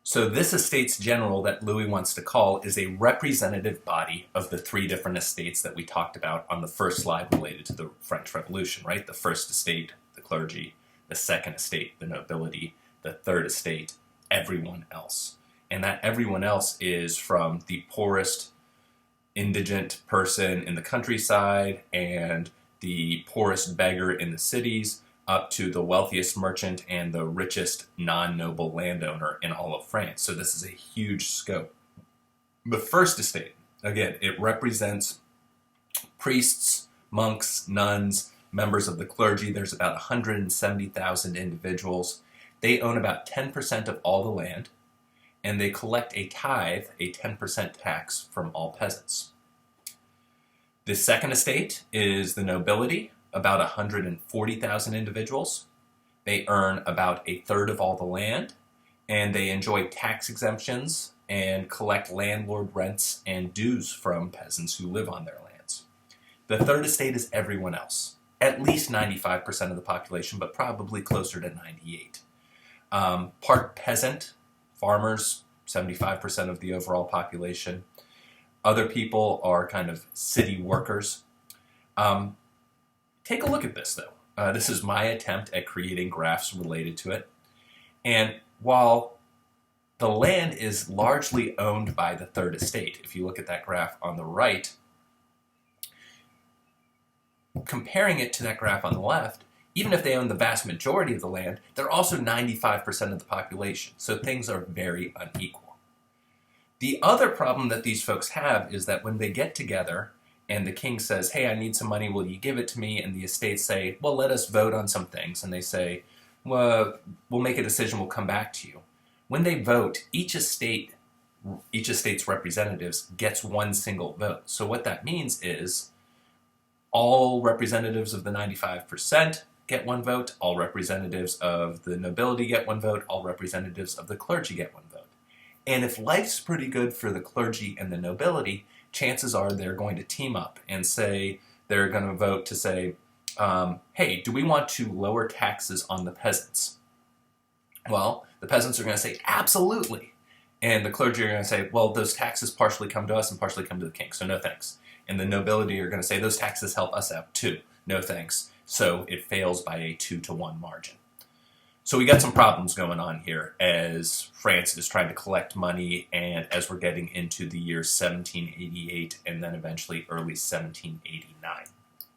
So this Estates General that Louis wants to call is a representative body of the three different estates that we talked about on the first slide related to the French Revolution, right? The first estate, the clergy; the second estate, the nobility; the third estate, everyone else. And that everyone else is from the poorest indigent person in the countryside and the poorest beggar in the cities, up to the wealthiest merchant and the richest non-noble landowner in all of France. So this is a huge scope. The first estate, again, it represents priests, monks, nuns, members of the clergy. There's about 170,000 individuals. They own about 10% of all the land, and they collect a tithe, a 10% tax from all peasants. The second estate is the nobility, about 140,000 individuals. They earn about a third of all the land, and they enjoy tax exemptions and collect landlord rents and dues from peasants who live on their lands. The third estate is everyone else, at least 95% of the population, but probably closer to 98. Part peasant, farmers, 75% of the overall population. Other people are kind of city workers. Take a look at this, though. This is my attempt at creating graphs related to it. And while the land is largely owned by the third estate, if you look at that graph on the right, comparing it to that graph on the left, even if they own the vast majority of the land, they're also 95% of the population. So things are very unequal. The other problem that these folks have is that when they get together and the king says, hey, I need some money, will you give it to me? And the estates say, well, let us vote on some things. And they say, well, we'll make a decision, we'll come back to you. When they vote, each estate's representatives gets one single vote. So what that means is all representatives of the 95% get one vote, all representatives of the nobility get one vote, all representatives of the clergy get one vote. And if life's pretty good for the clergy and the nobility, chances are they're going to team up and say, they're going to vote to say, hey, do we want to lower taxes on the peasants? Well, the peasants are going to say, absolutely. And the clergy are going to say, well, those taxes partially come to us and partially come to the king, so no thanks. And the nobility are going to say, those taxes help us out too, no thanks. So it fails by a 2-to-1 margin. So we got some problems going on here as France is trying to collect money, and as we're getting into the year 1788 and then eventually early 1789.